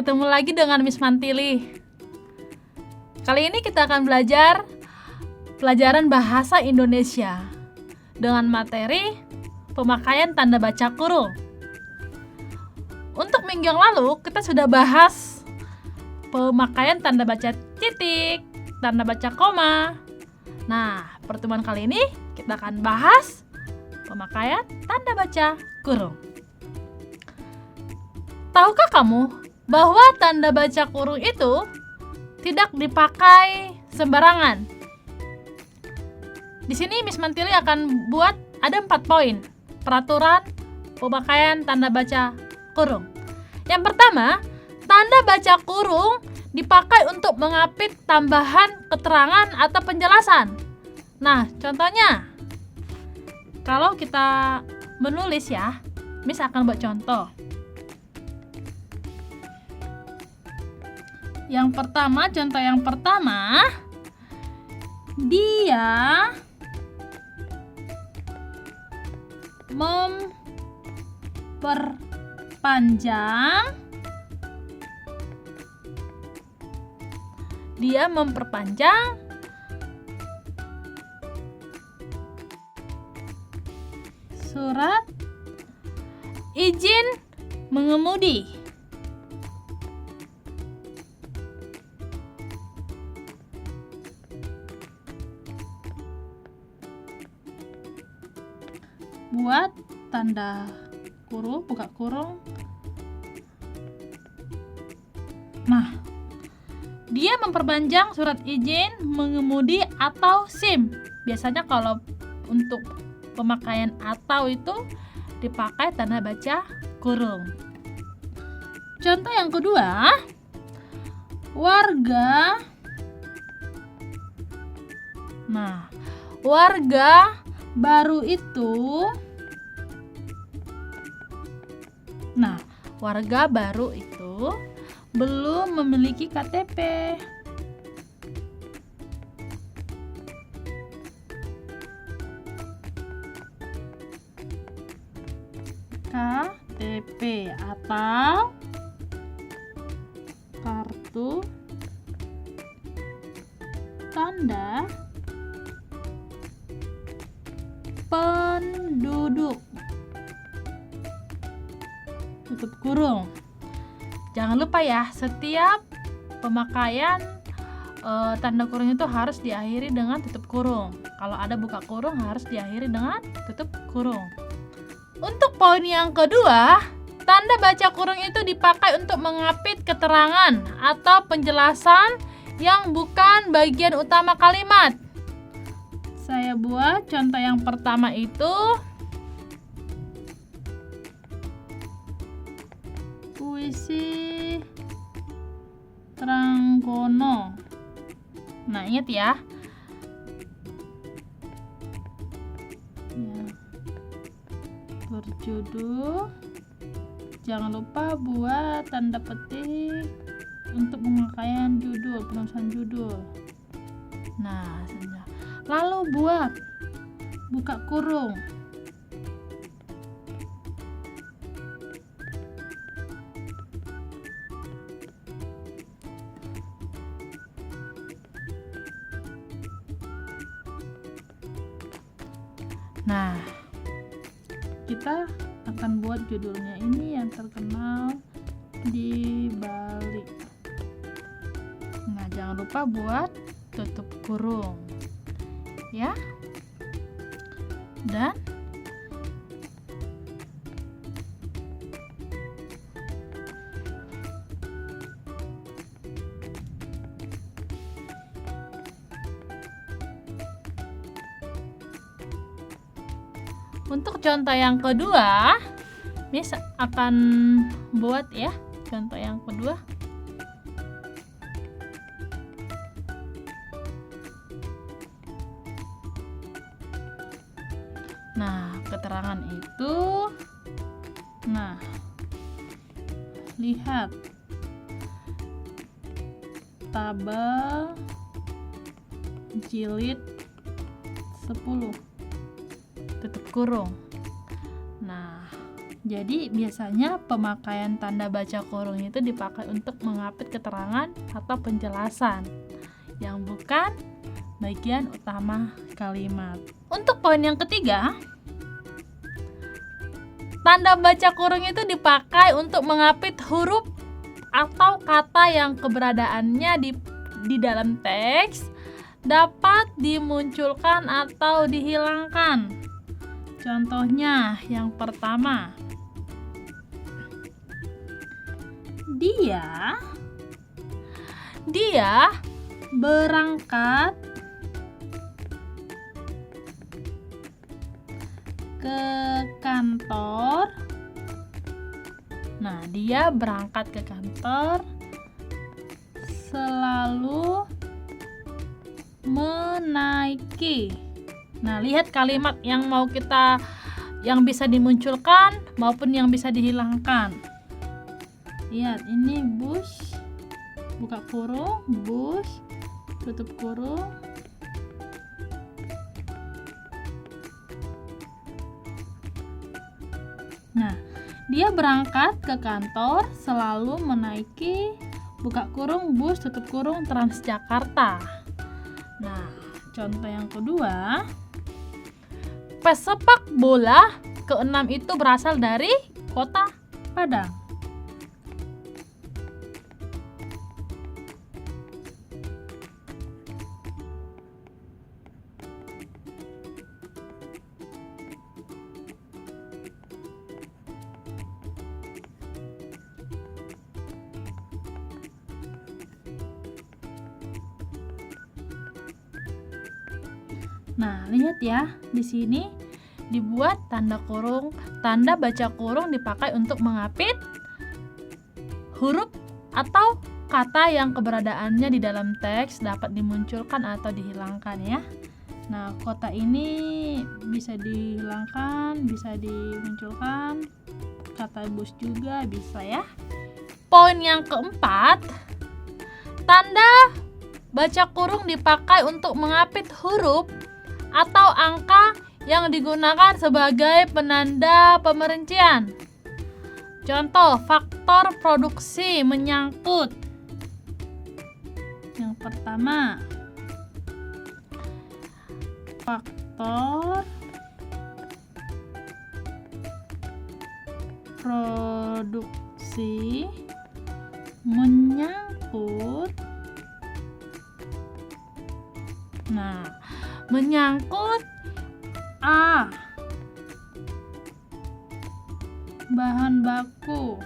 ketemu lagi dengan Miss Mantili. Kali ini kita akan belajar pelajaran bahasa Indonesia dengan materi pemakaian tanda baca kurung. Untuk minggu yang lalu kita sudah bahas pemakaian tanda baca titik, tanda baca koma. Nah, pertemuan kali ini kita akan bahas pemakaian tanda baca kurung. Tahukah kamu bahwa tanda baca kurung itu tidak dipakai sembarangan? Di sini Miss Mantili akan buat ada 4 poin peraturan pemakaian tanda baca kurung. Yang pertama, tanda baca kurung dipakai untuk mengapit tambahan keterangan atau penjelasan. Nah, contohnya, kalau kita menulis ya, Miss akan buat contoh. Contoh yang pertama, dia memperpanjang surat izin mengemudi. Buat tanda kurung, buka kurung. Nah, dia memperpanjang surat izin mengemudi atau SIM. Biasanya kalau untuk pemakaian atau itu dipakai tanda baca kurung. Contoh yang kedua, warga. Nah, warga baru itu. Nah, warga baru itu belum memiliki KTP. KTP atau kartu tanda penduduk. Tutup kurung. Jangan lupa ya, setiap pemakaian tanda kurung itu harus diakhiri dengan tutup kurung. Kalau ada buka kurung harus diakhiri dengan tutup kurung. Untuk poin yang kedua, tanda baca kurung itu dipakai untuk mengapit keterangan atau penjelasan yang bukan bagian utama kalimat. Saya buat contoh yang pertama itu, puisi Trangkono. Nah, ingat ya. Berjudul. Jangan lupa buat tanda petik untuk pemakaian judul, penulisan judul. Nah, lalu buat buka kurung. Nah, kita akan buat judulnya ini yang terkenal di balik. Nah, jangan lupa buat tutup kurung. Ya. Dan untuk contoh yang kedua, Miss akan buat ya contoh yang kedua. Nah, keterangan itu, nah, lihat tabel jilid 10 tutup kurung. Nah, Jadi biasanya pemakaian tanda baca kurung itu dipakai untuk mengapit keterangan atau penjelasan yang bukan bagian utama kalimat. Untuk poin yang ketiga, tanda baca kurung itu dipakai untuk mengapit huruf atau kata yang keberadaannya di dalam teks dapat dimunculkan atau dihilangkan. Contohnya yang pertama, dia berangkat ke kantor. Nah, dia berangkat ke kantor selalu menaiki. Nah, lihat kalimat yang bisa dimunculkan maupun yang bisa dihilangkan. Lihat, ini bus, buka kurung, bus, tutup kurung. Nah, dia berangkat ke kantor selalu menaiki, buka kurung, bus, tutup kurung, Transjakarta. Nah, contoh yang kedua, pesepak bola ke-6 itu berasal dari kota Padang. Nah, lihat ya, di sini dibuat tanda baca kurung dipakai untuk mengapit huruf atau kata yang keberadaannya di dalam teks dapat dimunculkan atau dihilangkan ya. Nah, kota ini bisa dihilangkan, bisa dimunculkan, kata bus juga bisa ya. Poin yang keempat, tanda baca kurung dipakai untuk mengapit huruf atau angka yang digunakan sebagai penanda pemerincian. Contoh, faktor produksi menyangkut. Yang pertama, faktor produksi menyangkut. Nah, menyangkut A, bahan baku,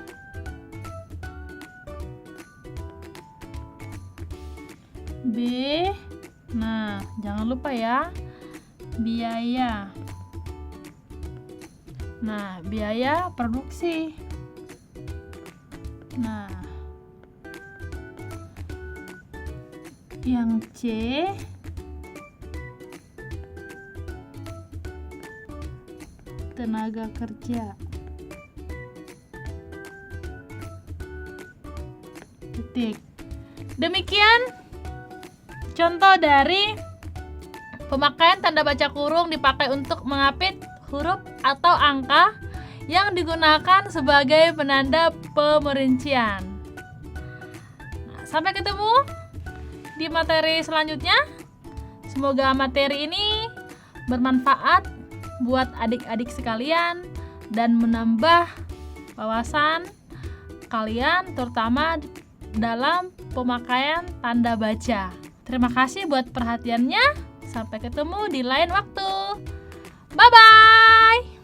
B, nah jangan lupa ya, biaya. Nah, biaya produksi. Nah, yang C, tenaga kerja. Titik. Demikian contoh dari pemakaian tanda baca kurung dipakai untuk mengapit huruf atau angka yang digunakan sebagai penanda pemerincian. Nah, sampai ketemu di materi selanjutnya. Semoga materi ini bermanfaat buat adik-adik sekalian dan menambah wawasan kalian terutama dalam pemakaian tanda baca. Terima kasih buat perhatiannya. Sampai ketemu di lain waktu. Bye-bye.